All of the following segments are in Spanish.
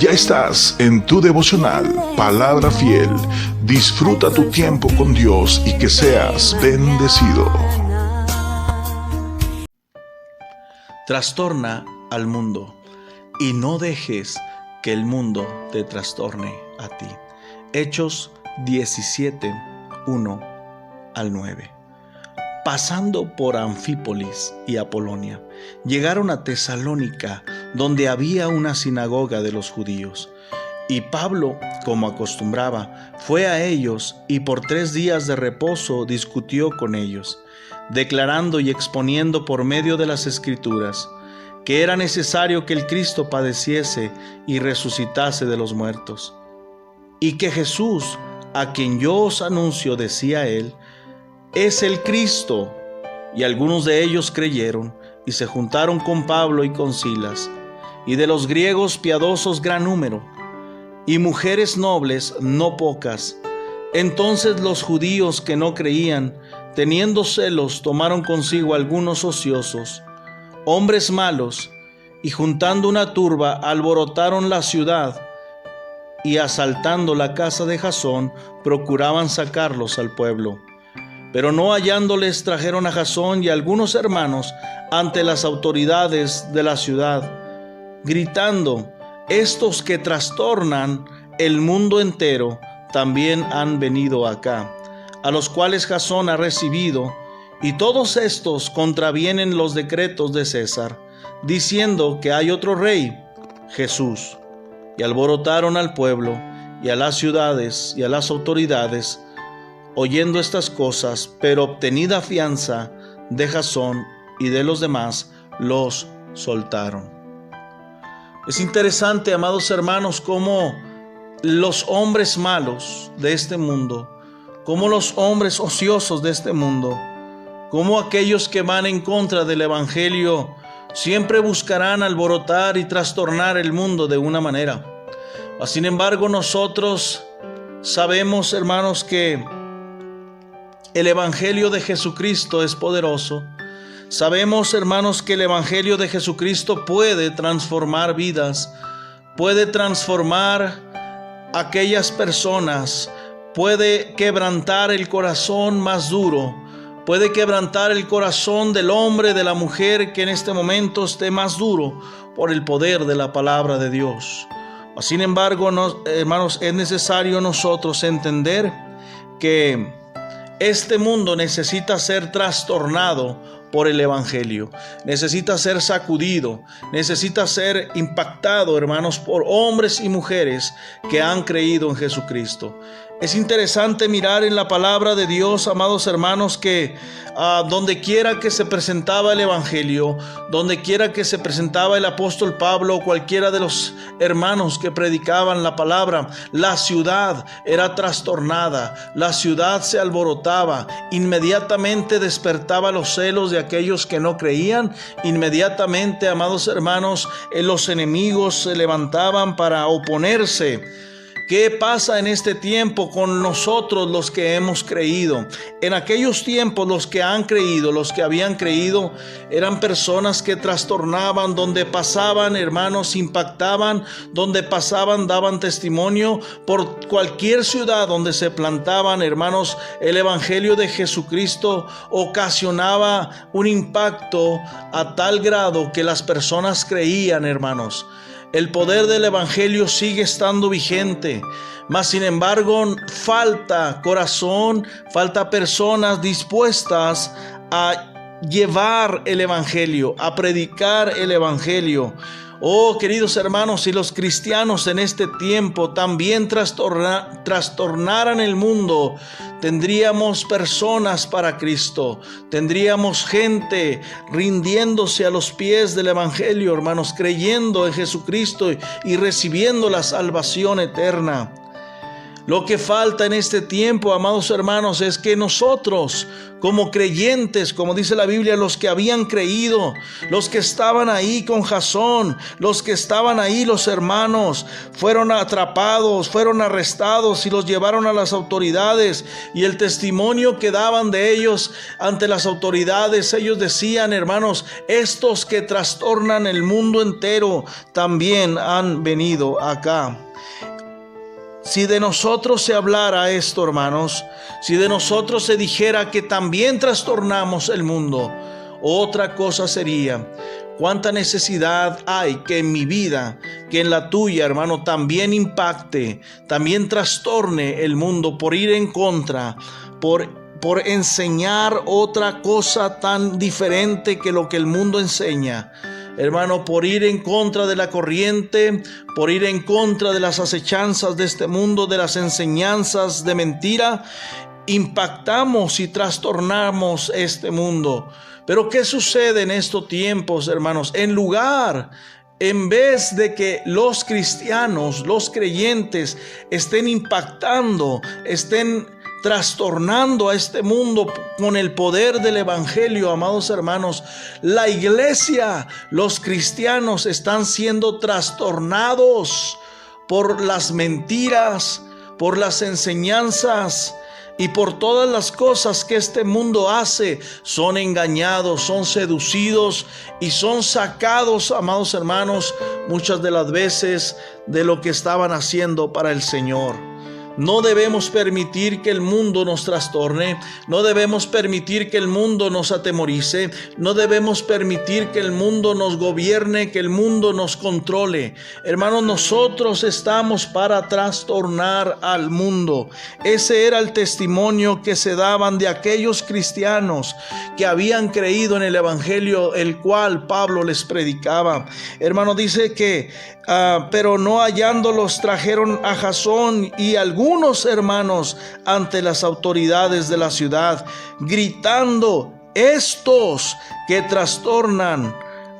Ya estás en tu devocional Palabra Fiel. Disfruta tu tiempo con Dios y que seas bendecido. Trastorna al mundo y no dejes que el mundo te trastorne a ti. Hechos 17, 1 al 9. Pasando por Anfípolis y Apolonia, llegaron a Tesalónica, donde había una sinagoga de los judíos. Y Pablo, como acostumbraba, fue a ellos y por 3 días de reposo discutió con ellos, declarando y exponiendo por medio de las Escrituras que era necesario que el Cristo padeciese y resucitase de los muertos, y que Jesús, a quien yo os anuncio, decía él, es el Cristo. Y algunos de ellos creyeron y se juntaron con Pablo y con Silas, y de los griegos piadosos gran número, y mujeres nobles no pocas. Entonces los judíos que no creían, teniendo celos, tomaron consigo algunos ociosos, hombres malos, y juntando una turba, alborotaron la ciudad, y asaltando la casa de Jasón, procuraban sacarlos al pueblo. Pero no hallándoles, trajeron a Jasón y a algunos hermanos ante las autoridades de la ciudad, gritando: estos que trastornan el mundo entero también han venido acá, a los cuales Jasón ha recibido, y todos estos contravienen los decretos de César, diciendo que hay otro rey, Jesús. Y alborotaron al pueblo y a las ciudades y a las autoridades, oyendo estas cosas, pero obtenida fianza de Jasón y de los demás, los soltaron. Es interesante, amados hermanos, cómo los hombres malos de este mundo, cómo los hombres ociosos de este mundo, cómo aquellos que van en contra del Evangelio siempre buscarán alborotar y trastornar el mundo de una manera. Sin embargo, nosotros sabemos, hermanos, que el Evangelio de Jesucristo es poderoso. Sabemos, hermanos, que el Evangelio de Jesucristo puede transformar vidas, puede transformar aquellas personas, puede quebrantar el corazón más duro, puede quebrantar el corazón del hombre, de la mujer que en este momento esté más duro por el poder de la palabra de Dios. Sin embargo, hermanos, es necesario nosotros entender que este mundo necesita ser trastornado por el Evangelio, necesita ser sacudido, necesita ser impactado, hermanos, por hombres y mujeres que han creído en Jesucristo. Es interesante mirar en la palabra de Dios, amados hermanos, que donde quiera que se presentaba el Evangelio, donde quiera que se presentaba el apóstol Pablo o cualquiera de los hermanos que predicaban la palabra, la ciudad era trastornada, la ciudad se alborotaba, inmediatamente despertaba los celos de aquellos que no creían, inmediatamente, amados hermanos, los enemigos se levantaban para oponerse. ¿Qué pasa en este tiempo con nosotros los que hemos creído? En aquellos tiempos los que han creído, los que habían creído, eran personas que trastornaban, donde pasaban, hermanos, impactaban, donde pasaban, daban testimonio. Por cualquier ciudad donde se plantaban, hermanos, el Evangelio de Jesucristo ocasionaba un impacto a tal grado que las personas creían, hermanos. El poder del Evangelio sigue estando vigente, mas sin embargo falta corazón, falta personas dispuestas a llevar el Evangelio, a predicar el Evangelio. Oh, queridos hermanos, si los cristianos en este tiempo también trastornaran el mundo, tendríamos personas para Cristo, tendríamos gente rindiéndose a los pies del Evangelio, hermanos, creyendo en Jesucristo y recibiendo la salvación eterna. Lo que falta en este tiempo, amados hermanos, es que nosotros, como creyentes, como dice la Biblia, los que habían creído, los que estaban ahí con Jasón, los que estaban ahí, los hermanos, fueron atrapados, fueron arrestados y los llevaron a las autoridades. Y el testimonio que daban de ellos ante las autoridades, ellos decían, hermanos, estos que trastornan el mundo entero también han venido acá. Si de nosotros se hablara esto, hermanos, si de nosotros se dijera que también trastornamos el mundo, otra cosa sería. Cuánta necesidad hay que en mi vida, que en la tuya, hermano, también impacte, también trastorne el mundo por ir en contra, por enseñar otra cosa tan diferente que lo que el mundo enseña. Hermano, por ir en contra de la corriente, por ir en contra de las acechanzas de este mundo, de las enseñanzas de mentira, impactamos y trastornamos este mundo. Pero ¿qué sucede en estos tiempos, hermanos? En vez de que los cristianos, los creyentes, estén impactando, estén trastornando a este mundo con el poder del evangelio, amados hermanos, la iglesia, los cristianos están siendo trastornados por las mentiras, por las enseñanzas y por todas las cosas que este mundo hace. Son engañados, son seducidos y son sacados, amados hermanos, muchas de las veces de lo que estaban haciendo para el Señor. No debemos permitir que el mundo nos trastorne, no debemos permitir que el mundo nos atemorice, no debemos permitir que el mundo nos gobierne, que el mundo nos controle. Hermanos, nosotros estamos para trastornar al mundo. Ese era el testimonio que se daban de aquellos cristianos que habían creído en el evangelio, el cual Pablo les predicaba. Hermano, dice que pero no hallándolos trajeron a Jasón y algunos hermanos ante las autoridades de la ciudad, gritando: estos que trastornan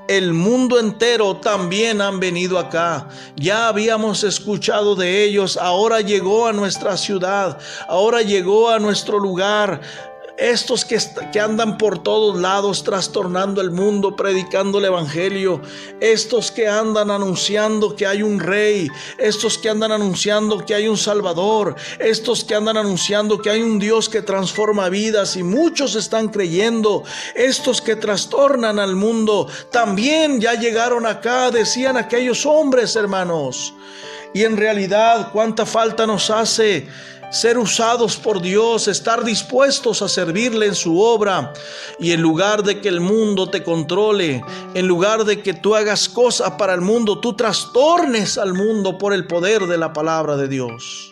el mundo entero también han venido acá. Ya habíamos escuchado de ellos, ahora llegó a nuestra ciudad, ahora llegó a nuestro lugar. Estos que andan por todos lados trastornando el mundo, predicando el evangelio, estos que andan anunciando que hay un rey, estos que andan anunciando que hay un salvador, estos que andan anunciando que hay un Dios que transforma vidas y muchos están creyendo, estos que trastornan al mundo también ya llegaron acá, decían aquellos hombres, hermanos. Y en realidad, cuánta falta nos hace ser usados por Dios, estar dispuestos a servirle en su obra. Y en lugar de que el mundo te controle, en lugar de que tú hagas cosas para el mundo, tú trastornes al mundo por el poder de la palabra de Dios.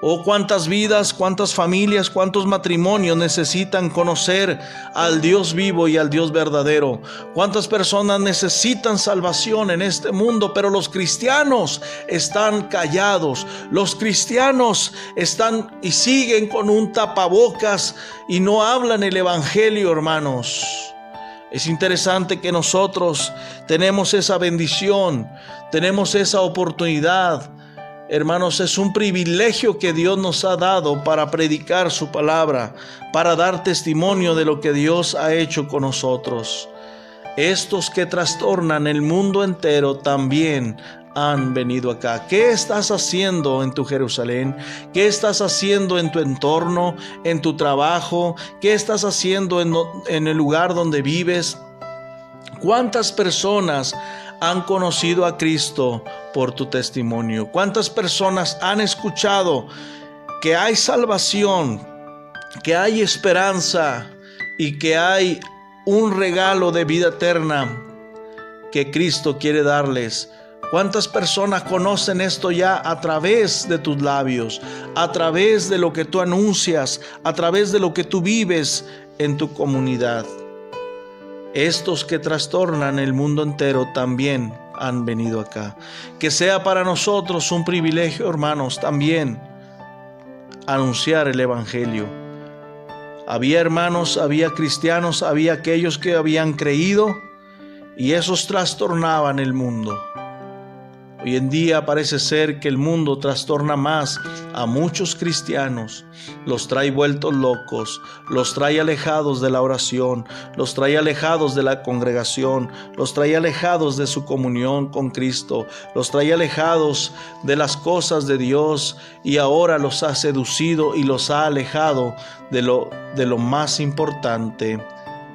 Oh, cuántas vidas, cuántas familias, cuántos matrimonios necesitan conocer al Dios vivo y al Dios verdadero. Cuántas personas necesitan salvación en este mundo, pero los cristianos están callados. Los cristianos están y siguen con un tapabocas y no hablan el evangelio, hermanos. Es interesante que nosotros tenemos esa bendición, tenemos esa oportunidad. Hermanos, es un privilegio que Dios nos ha dado para predicar su palabra, para dar testimonio de lo que Dios ha hecho con nosotros. Estos que trastornan el mundo entero también han venido acá. ¿Qué estás haciendo en tu Jerusalén? ¿Qué estás haciendo en tu entorno, en tu trabajo? ¿Qué estás haciendo en el lugar donde vives? ¿Cuántas personas han conocido a Cristo por tu testimonio? ¿Cuántas personas han escuchado que hay salvación, que hay esperanza y que hay un regalo de vida eterna que Cristo quiere darles? ¿Cuántas personas conocen esto ya a través de tus labios, a través de lo que tú anuncias, a través de lo que tú vives en tu comunidad? Estos que trastornan el mundo entero también han venido acá. Que sea para nosotros un privilegio, hermanos, también anunciar el evangelio. Había hermanos, había cristianos, había aquellos que habían creído y esos trastornaban el mundo. Hoy en día parece ser que el mundo trastorna más a muchos cristianos, los trae vueltos locos, los trae alejados de la oración, los trae alejados de la congregación, los trae alejados de su comunión con Cristo, los trae alejados de las cosas de Dios, y ahora los ha seducido y los ha alejado de lo más importante,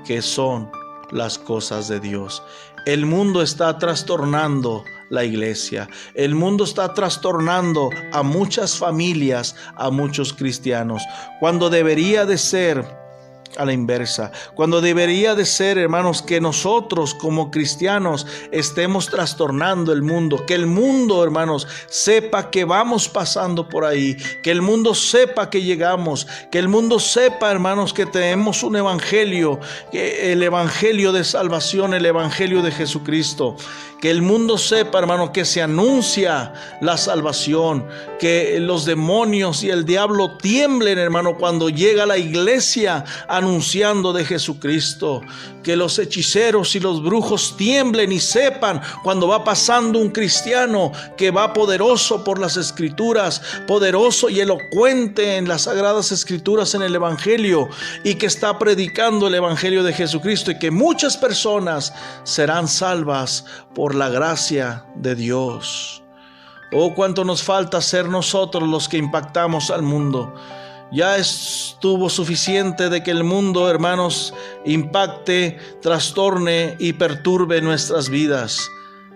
que son las cosas de Dios. El mundo está trastornando la iglesia. El mundo está trastornando a muchas familias, a muchos cristianos, cuando debería de ser a la inversa, cuando debería de ser, hermanos, que nosotros como cristianos estemos trastornando el mundo, que el mundo, hermanos, sepa que vamos pasando por ahí, que el mundo sepa que llegamos, que el mundo sepa, hermanos, que tenemos un evangelio, el evangelio de salvación, el evangelio de Jesucristo. Que el mundo sepa, hermano, que se anuncia la salvación, que los demonios y el diablo tiemblen, hermano, cuando llega la iglesia anunciando de Jesucristo. Que los hechiceros y los brujos tiemblen y sepan cuando va pasando un cristiano que va poderoso por las escrituras, poderoso y elocuente en las sagradas escrituras, en el evangelio, y que está predicando el evangelio de Jesucristo, y que muchas personas serán salvas por la gracia de Dios. Oh, cuánto nos falta ser nosotros los que impactamos al mundo. Ya estuvo suficiente de que el mundo, hermanos, impacte, trastorne y perturbe nuestras vidas.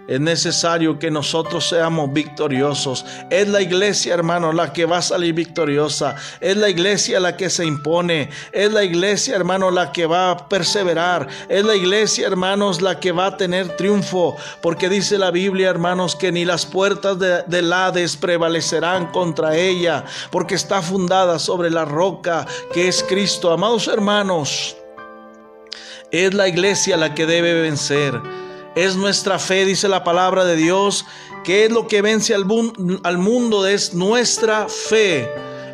Es necesario que nosotros seamos victoriosos. Es la iglesia, hermano, la que va a salir victoriosa. Es la iglesia la que se impone. Es la iglesia, hermano, la que va a perseverar. Es la iglesia, hermanos, la que va a tener triunfo. Porque dice la Biblia, hermanos, que ni las puertas del Hades prevalecerán contra ella, porque está fundada sobre la roca que es Cristo. Amados hermanos, es la iglesia la que debe vencer. Es nuestra fe, dice la palabra de Dios, que es lo que vence al mundo. Es nuestra fe,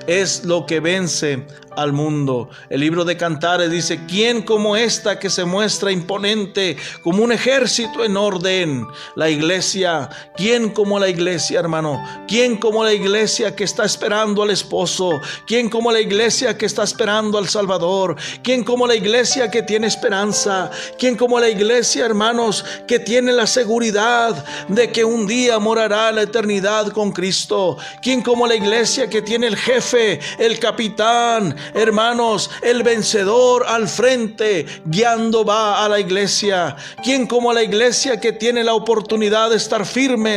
es lo que vence al mundo. El libro de Cantares dice: ¿quién como esta que se muestra imponente como un ejército en orden? La iglesia. ¿Quién como la iglesia, hermano? ¿Quién como la iglesia que está esperando al esposo? ¿Quién como la iglesia que está esperando al Salvador? ¿Quién como la iglesia que tiene esperanza? ¿Quién como la iglesia, hermanos, que tiene la seguridad de que un día morará la eternidad con Cristo? ¿Quién como la iglesia que tiene el jefe, el capitán, hermanos, el vencedor al frente, guiando va a la iglesia? ¿Quién como la iglesia que tiene la oportunidad de estar firmes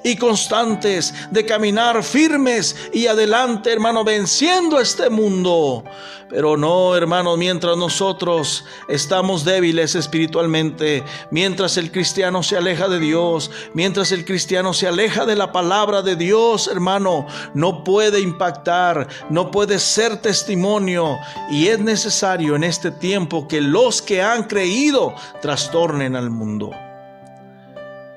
y constantes, de caminar firmes y adelante, hermano, venciendo este mundo? Pero no, hermanos, mientras nosotros estamos débiles espiritualmente, mientras el cristiano se aleja de Dios, mientras el cristiano se aleja de la palabra de Dios, hermano, no puede impactar, no puede ser testimonio. Y es necesario en este tiempo que los que han creído trastornen al mundo.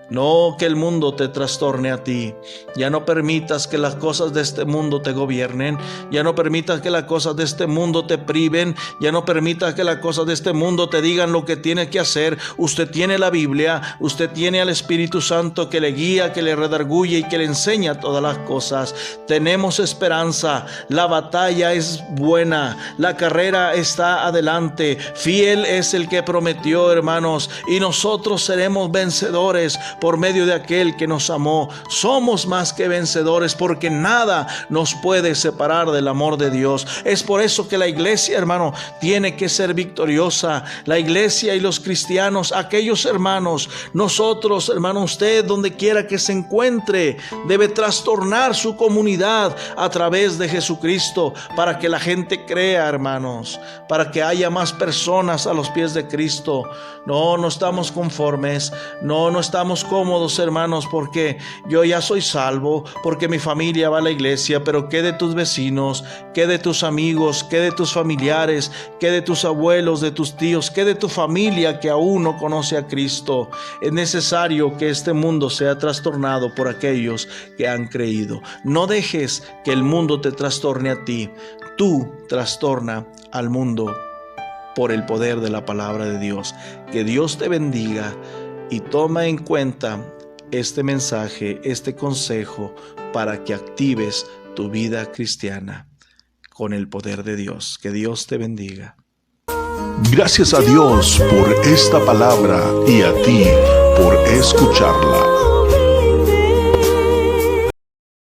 No que el mundo te trastorne a ti. Ya no permitas que las cosas de este mundo te gobiernen. Ya no permitas que las cosas de este mundo te priven. Ya no permitas que las cosas de este mundo te digan lo que tienes que hacer. Usted tiene la Biblia, usted tiene al Espíritu Santo que le guía, que le redarguye y que le enseña todas las cosas. Tenemos esperanza. La batalla es buena. La carrera está adelante. Fiel es el que prometió, hermanos, y nosotros seremos vencedores por medio de aquel que nos amó. Somos más que vencedores, porque nada nos puede separar del amor de Dios. Es por eso que la iglesia, hermano, tiene que ser victoriosa. La iglesia y los cristianos, aquellos hermanos, nosotros, hermano, usted donde quiera que se encuentre, debe trastornar su comunidad a través de Jesucristo, para que la gente crea, hermanos, para que haya más personas a los pies de Cristo. No estamos conformes, no estamos cómodos, hermanos, porque yo ya soy salvo, porque mi familia va a la iglesia. Pero ¿qué de tus vecinos? ¿Qué de tus amigos? ¿Qué de tus familiares? ¿Qué de tus abuelos, de tus tíos? ¿Qué de tu familia que aún no conoce a Cristo? Es necesario que este mundo sea trastornado por aquellos que han creído. No dejes que el mundo te trastorne a ti. Tú trastorna al mundo por el poder de la palabra de Dios. Que Dios te bendiga y toma en cuenta este mensaje, este consejo, para que actives tu vida cristiana con el poder de Dios. Que Dios te bendiga. Gracias a Dios por esta palabra y a ti por escucharla.